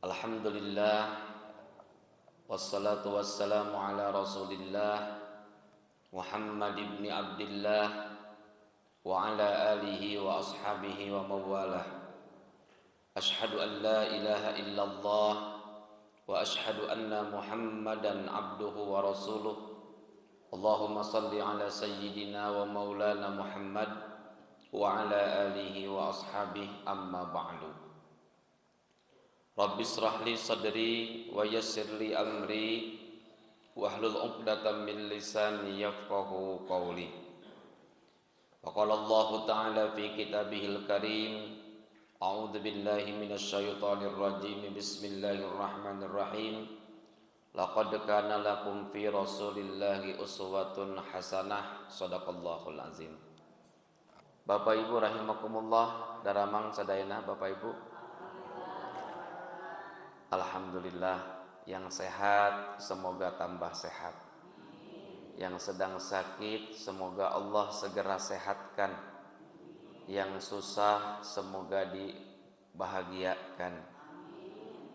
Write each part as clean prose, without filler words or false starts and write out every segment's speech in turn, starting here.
Alhamdulillah wassalatu wassalamu ala Rasulillah Muhammad ibn Abdullah wa ala alihi wa ashabihi wa mawalah. Ashhadu an la ilaha illallah wa ashhadu anna Muhammadan abduhu wa rasuluh. Allahumma salli ala sayyidina wa maulana Muhammad wa ala alihi wa ashabihi, amma ba'du. Rabbi israh li sadri wa yassir li amri wahlul 'uqdatam min lisani yafqahu qawli. Wa qala Allah ta'ala fi kitabihil karim, a'udzu billahi minasy syaithanir rajim, bismillahirrahmanirrahim. Laqad kana lakum fi rasulillahi uswatun hasanah, sadaqallahul azim. Bapak Ibu rahimakumullah, daramang sadayana Bapak Ibu. Alhamdulillah, yang sehat semoga tambah sehat. Yang sedang sakit semoga Allah segera sehatkan. Yang susah semoga dibahagiakan.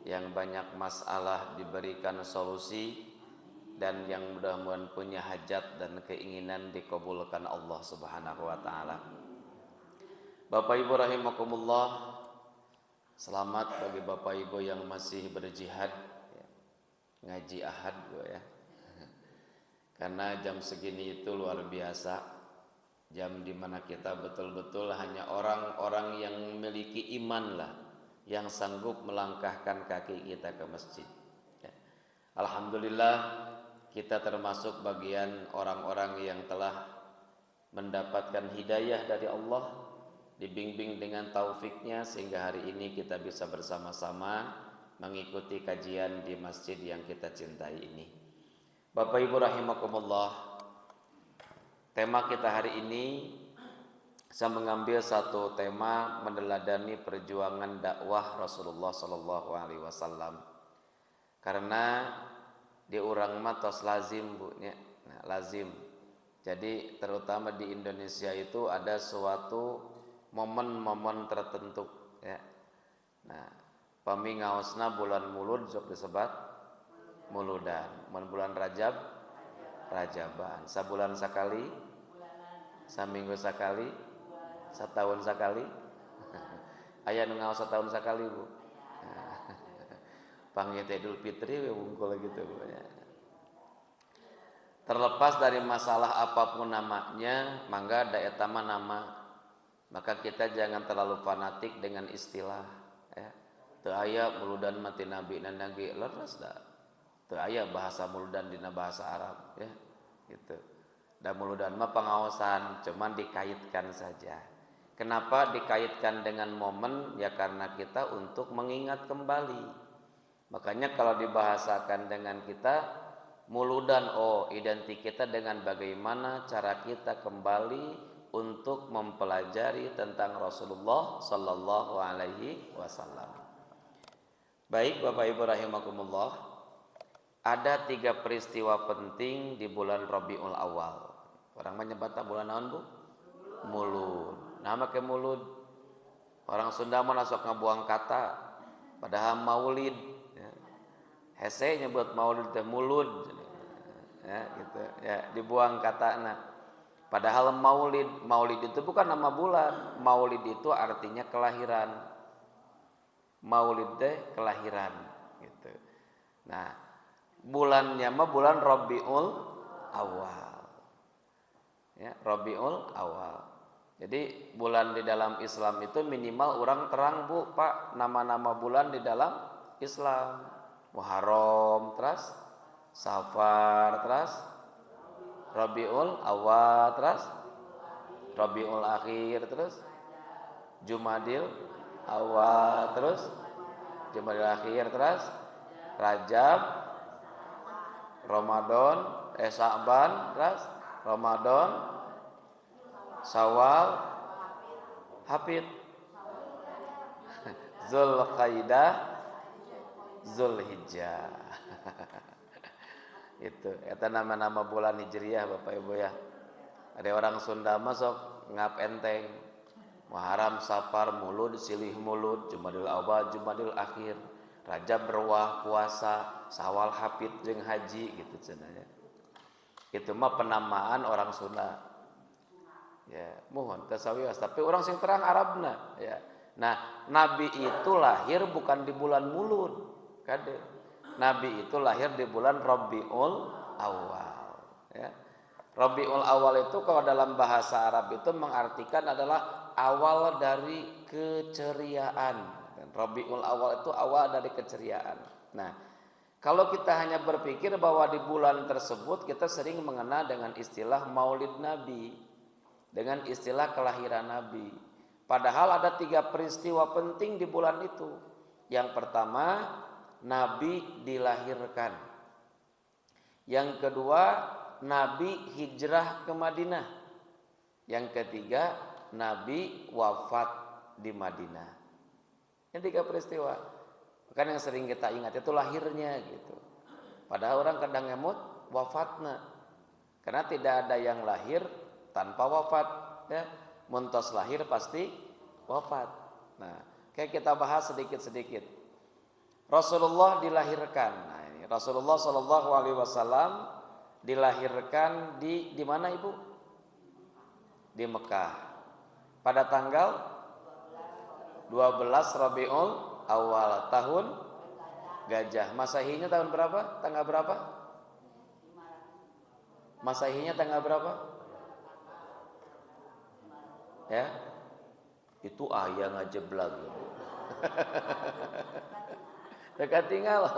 Yang banyak masalah diberikan solusi, dan yang mudah-mudahan punya hajat dan keinginan dikabulkan Allah Subhanahu wa taala. Bapak Ibu rahimakumullah, selamat bagi Bapak Ibu yang masih berjihad ya. Ngaji ahad ya. Karena jam segini itu luar biasa. Jam dimana kita betul-betul hanya orang-orang yang memiliki iman lah yang sanggup melangkahkan kaki kita ke masjid ya. Alhamdulillah, kita termasuk bagian orang-orang yang telah mendapatkan hidayah dari Allah, dibimbing dengan taufiknya sehingga hari ini kita bisa bersama-sama mengikuti kajian di masjid yang kita cintai ini. Bapak Ibu rahimakumullah, tema kita hari ini saya mengambil satu tema meneladani perjuangan dakwah Rasulullah sallallahu alaihi wasallam. Karena di urang mah tos lazim Bu nya. Nah, lazim. Jadi terutama di Indonesia itu ada suatu momen-momen tertentu ya. Nah, pami ngaosna bulan mulud sok disebat muludan, bulan Rajab Rajaban, sabulan sakali, saminggu sakali, satahun sakali. Aya nu ngaos satahun sakali Bu. Panggih Idul Fitri we wungkul gitu Bu ya. Terlepas dari masalah apapun namanya, mangga da eta mah nama. Maka kita jangan terlalu fanatik dengan istilah ya. Teu aya muludan mati nabi nanagi leres da. Teu aya bahasa muludan dina bahasa Arab ya gitu. Da muludan mah pangaosan, cuman dikaitkan saja. Kenapa dikaitkan dengan momen? Ya karena kita untuk mengingat kembali. Makanya kalau dibahasakan dengan kita muludan, identik kita dengan bagaimana cara kita kembali untuk mempelajari tentang Rasulullah sallallahu alaihi wasallam. Baik Bapak Ibu rahimakumullah, ada 3 peristiwa penting di bulan Rabiul Awal. Orang menyebutnya bulan naon Bu? Mulud. Nama ke mulud. Orang Sunda mah sok ngabuang kata, padahal maulid ya. Hese nyebut maulid teh mulud ya gitu ya, dibuang katana. Padahal maulid itu bukan nama bulan. Maulid itu artinya kelahiran. Maulid teh kelahiran gitu. Nah, bulannya mah bulan Rabiul Awal. Ya, Rabiul Awal. Jadi bulan di dalam Islam itu minimal orang terang Bu, Pak, nama-nama bulan di dalam Islam. Muharram, terus Safar, terus Rabiul Awal, terus Rabiul Akhir, terus Jumadil Awal, terus Jumadil Akhir, terus Rajab, Ramadan, Sa'ban, terus Ramadan, Syawal, Hafid, Zulqaidah, Zulhijjah. Itu eta nama-nama bulan Hijriah Bapak Ibu ya. Ada orang Sunda masuk ngap enteng. Muharram, Safar, Mulud, Silih Mulud, Jumadil Awal, Jumadil Akhir, Rajab berwah puasa, Sawal hafid jeung haji gitu cenanya. Itu mah penamaan orang Sunda. Ya, mohon tasawiwas tapi orang sing terang Arabna ya. Nah, Nabi itu lahir bukan di bulan Mulud. Kade. Nabi itu lahir di bulan Rabiul Awal ya. Rabiul Awal itu kalau dalam bahasa Arab itu mengartikan adalah awal dari keceriaan. Rabiul Awal itu awal dari keceriaan. Nah, kalau kita hanya berpikir bahwa di bulan tersebut kita sering mengenal dengan istilah Maulid Nabi, dengan istilah kelahiran Nabi. Padahal ada 3 peristiwa penting di bulan itu. Yang pertama, Nabi dilahirkan. Yang kedua, Nabi hijrah ke Madinah. Yang ketiga, Nabi wafat di Madinah. Ini 3 peristiwa. Kan yang sering kita ingat itu lahirnya gitu. Padahal orang kadang ngemut wafatna. Karena tidak ada yang lahir tanpa wafat ya. Muntos lahir pasti wafat. Nah, kayak kita bahas sedikit-sedikit. Rasulullah dilahirkan. Nah, ini Rasulullah Shallallahu alaihi wasallam dilahirkan di mana Ibu? Di Mekah. Pada tanggal 12 Rabiul Awal tahun Gajah. Masehinya tahun berapa? Tanggal berapa? Masehinya tanggal berapa? Ya. Itu ayah ngajeblag. Dekat tinggal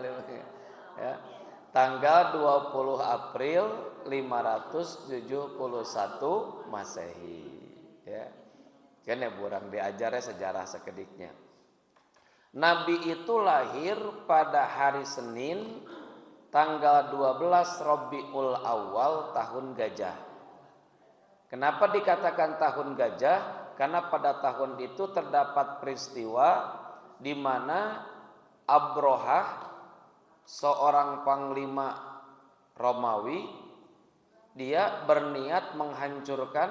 ya. Tanggal 20 April 571 Masehi ya. Kan ya burang diajarnya sejarah sekediknya. Nabi itu lahir pada hari Senin tanggal 12 Rabiul Awal tahun Gajah. Kenapa dikatakan tahun Gajah? Karena pada tahun itu terdapat peristiwa di mana Abrohah, seorang panglima Romawi, dia berniat menghancurkan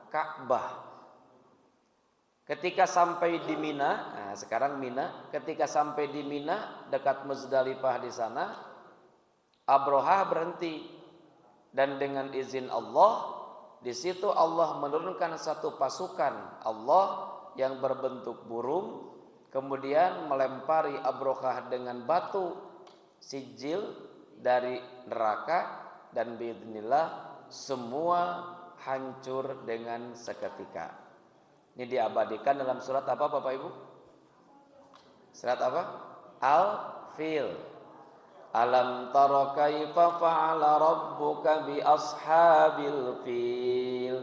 Ka'bah. Ketika sampai di Mina, nah sekarang Mina, ketika sampai di Mina dekat Muzdalifah di sana, Abrohah berhenti dan dengan izin Allah, di situ Allah menurunkan satu pasukan Allah yang berbentuk burung, kemudian melempari Abrohah dengan batu sijil dari neraka dan biidznillah semua hancur dengan seketika. Ini diabadikan dalam surat apa Bapak Ibu? Surat apa? Al-Fil. Alam tara kaifa fa'ala rabbuka bi ashabil fil.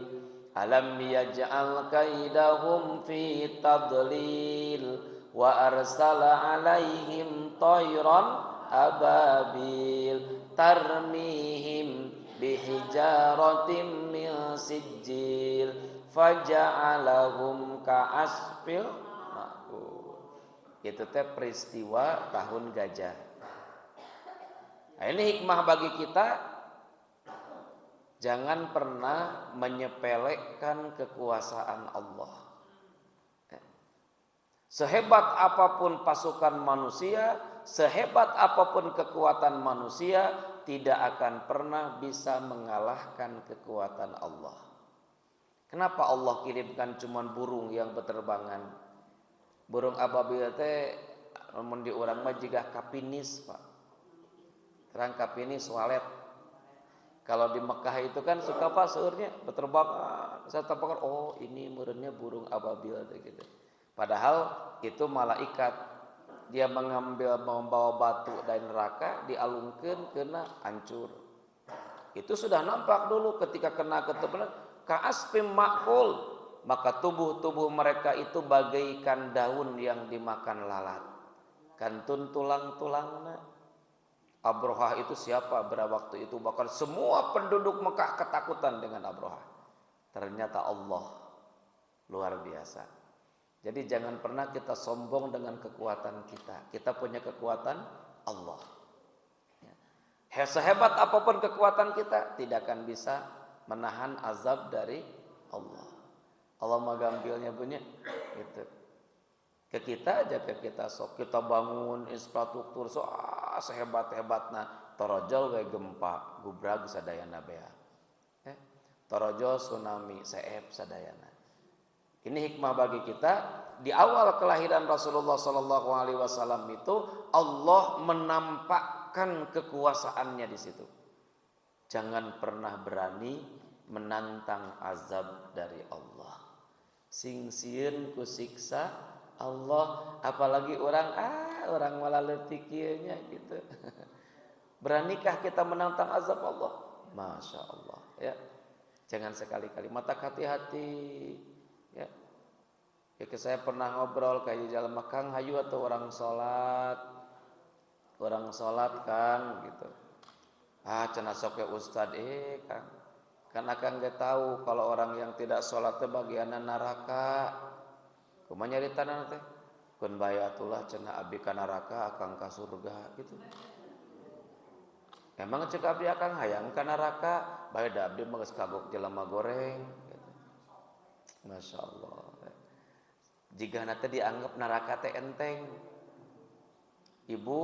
Alam yaj'al kaidahum fi tadlil wa arsala alaihim tayran ababil tarmihim bihijaratin min sijil faja'alahum ka'asfil ma'kul. Itu teh peristiwa tahun Gajah. Nah, ini hikmah bagi kita, jangan pernah menyepelekan kekuasaan Allah. Sehebat apapun pasukan manusia, sehebat apapun kekuatan manusia, tidak akan pernah bisa mengalahkan kekuatan Allah. Kenapa Allah kirimkan cuman burung yang berterbangan? Burung ababil teh mun di urang mah jiga kapinis, Pak. Terang kapinis walet. Kalau di Mekah itu kan suka Pak seurnya berterbangan. Saya tampakkan oh ini meureunnya burung ababil gitu. Padahal itu malaikat. Dia membawa batu dari neraka dialungkeun kena hancur. Itu sudah nampak dulu ketika kena ketebalan ka'asfim ma'kul, maka tubuh-tubuh mereka itu bagaikan daun yang dimakan lalat. Kantun tulang-tulangna. Abrohah itu siapa pada waktu itu? Bahkan semua penduduk Mekah ketakutan dengan Abrohah. Ternyata Allah luar biasa. Jadi jangan pernah kita sombong dengan kekuatan kita. Kita punya kekuatan Allah. Sehebat apapun kekuatan kita, tidak akan bisa menahan azab dari Allah. Allah magambilnya punya gitu. Ke kita aja, ke kita sok kita bangun infrastruktur so sehebat-hebatna torojol we gempa gubrag sadayana bea. Torojol tsunami seep sadayana. Ini hikmah bagi kita. Di awal kelahiran Rasulullah Sallallahu Alaihi Wasallam itu Allah menampakkan kekuasaannya di situ. Jangan pernah berani menantang azab dari Allah. Sing sieun ku siksa Allah, apalagi orang malah leutik kieu nya gitu. Beranikah kita menantang azab Allah? Masya Allah ya. Jangan sekali-kali, mata hati-hati ya. Ya, saya pernah ngobrol kayak jalan Kang hayu atau orang sholat Kang gitu. Cenah sok ya Ustad Kang. Karena Kang gak tahu kalau orang yang tidak sholat teh bagianna neraka. Kumaha nyaritana teh? Kun bayatullah cenah abdi ka neraka akang ka surga gitu. Emang cek abdi akang hayang ka neraka, bae da abdi mah geus kagok jelema goreng gitu. Masya Allah. Jika nanti dianggap neraka teh enteng. Ibu,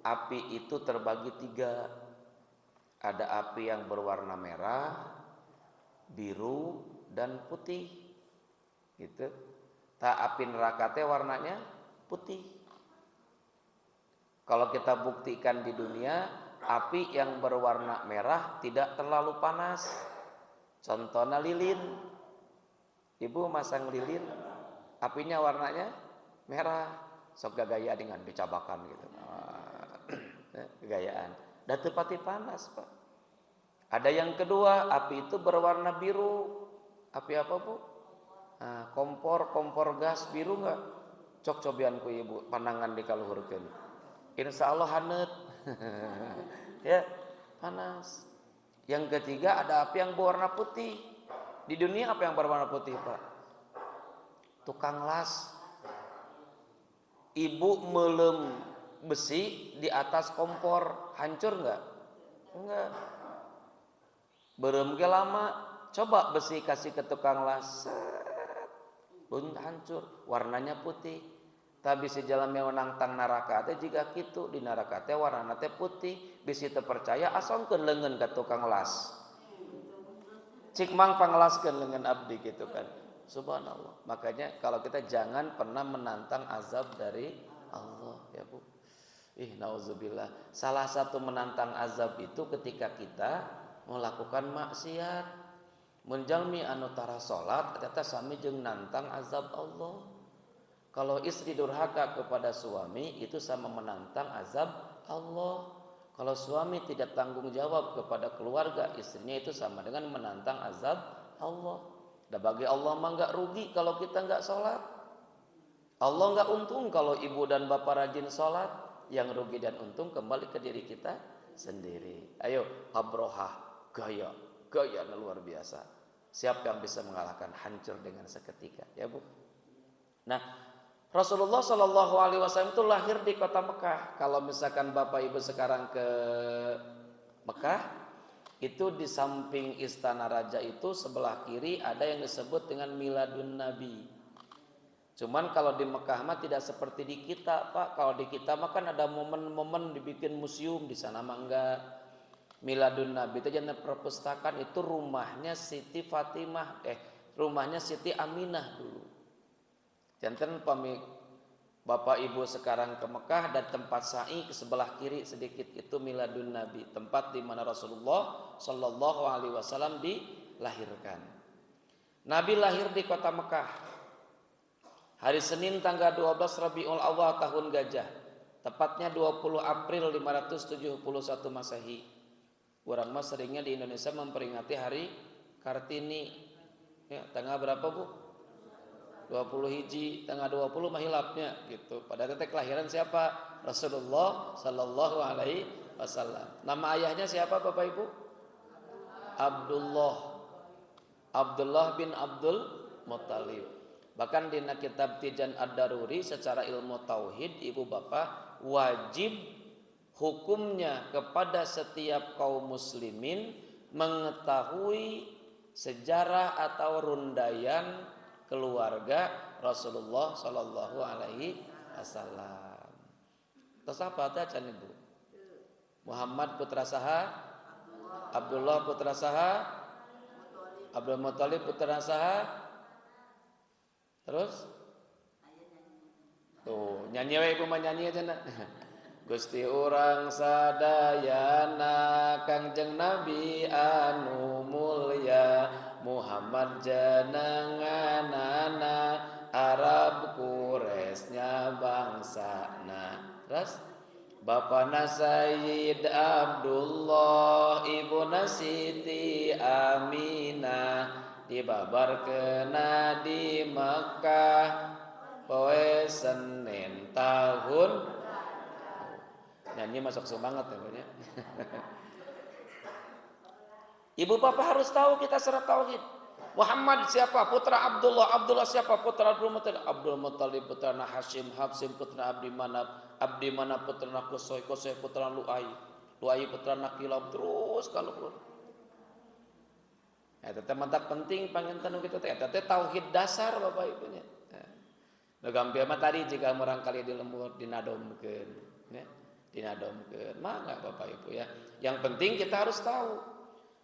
api itu terbagi 3. Ada api yang berwarna merah, biru, dan putih. Gitu. Api neraka teh warnanya putih. Kalau kita buktikan di dunia, api yang berwarna merah tidak terlalu panas. Contohnya lilin. Ibu masang lilin, apinya warnanya merah, sok gagaya dengan dicabakan gitu. Gayaan. Dan tepati panas, Pak. Ada yang kedua, api itu berwarna biru. Api apa, Bu? Kompor gas biru enggak? Cok cobian ku Ibu, pandangan dikaluhurkeun. Insyaallah haneut. Ya, panas. Yang ketiga ada api yang berwarna putih. Di dunia apa yang berwarna putih, Pak? Tukang las. Ibu melem besi di atas kompor, hancur enggak? Enggak. Berem ge lama, coba besi kasih ke tukang las, pun hancur, warnanya putih. Tapi si jalmi menantang neraka teh jiga kitu, di neraka teh warnana teh putih, bisi teu percaya asongkeun leungeun ka tukang las. Cik mang panglaskeun leungeun abdi gitu kan. Subhanallah. Makanya kalau kita jangan pernah menantang azab dari Allah ya Bu. Nauzubillah. Salah satu menantang azab itu ketika kita melakukan maksiat. Mun jalmi anu tara salat eta sami jeung nantang azab Allah. Kalau istri durhaka kepada suami itu sama menantang azab Allah. Kalau suami tidak tanggung jawab kepada keluarga istrinya itu sama dengan menantang azab Allah. Dan bagi Allah mah enggak rugi kalau kita enggak sholat. Allah enggak untung kalau ibu dan bapak rajin sholat. Yang rugi dan untung kembali ke diri kita sendiri. Ayo, abrohah, gaya luar biasa. Siapa yang bisa mengalahkan? Hancur dengan seketika, ya Bu. Nah, Rasulullah Shallallahu Alaihi Wasallam itu lahir di kota Mekah. Kalau misalkan bapak ibu sekarang ke Mekah, itu di samping istana raja itu sebelah kiri ada yang disebut dengan Miladun Nabi. Cuman kalau di Mekah mah tidak seperti di kita, Pak. Kalau di kita mah kan ada momen-momen dibikin museum, di sana mah enggak. Miladun Nabi itu jangan perpustakaan, itu rumahnya Siti Fatimah, rumahnya Siti Aminah dulu. Jantan pamit bapak ibu sekarang ke Mekah dan tempat sa'i ke sebelah kiri sedikit itu Miladun Nabi, tempat di mana Rasulullah Shallallahu Alaihi Wasallam dilahirkan. Nabi lahir di kota Mekah. Hari Senin tanggal 12 Rabiul Awal tahun Gajah. Tepatnya 20 April 571 Masehi. Orang mas seringnya di Indonesia memperingati hari Kartini. Ya, tanggal berapa Bu? 20 Hiji, tanggal 20 mahilapnya gitu. Pada titik kelahiran siapa? Rasulullah Sallallahu Alaihi Wasallam. Nama ayahnya siapa Bapak Ibu? Abdullah bin Abdul Muttalib. Bahkan di kitab Tijan Ad-Daruri secara ilmu tauhid ibu bapak wajib hukumnya kepada setiap kaum muslimin mengetahui sejarah atau rundaian keluarga Rasulullah sallallahu alaihi wasallam. Terus apa aja Ibu? Muhammad putra saha? Abdullah putra saha? Abdul Muthalib putra saha? Terus? Tuh, nyanyi wae Ibu mah nyanyi aja nak. Gusti urang sadayana Kangjeng Nabi anu mulya Muhammad jenenganana Arab Quraisnya bangsana. Terus Bapana Sayyid Abdullah Ibuna Siti Aminah dibabarkeuna di Makkah poe Senin tahun nyanyi masuk semangat ya punya. Ibu bapak harus tahu kita syarat tauhid. Muhammad siapa? Putra Abdullah. Abdullah siapa? Putra Abdul Muthalib. Abdul Muthalib putra Hashim. Hashim putra Abdi Manaf. Abdi Manaf putra Qusay. Qusay putra Lu'ay. Lu'ay putra Kilab. Terus kalau pun. Ya, tetap mantap penting panginten kita teh. Tetap tauhid dasar bapak ibunya. Nah, gampil mah tadi jika orang kali di lembur dinadomkeun, ya. Dinadomkeun. Mangga bapak ibu ya. Yang penting kita harus tahu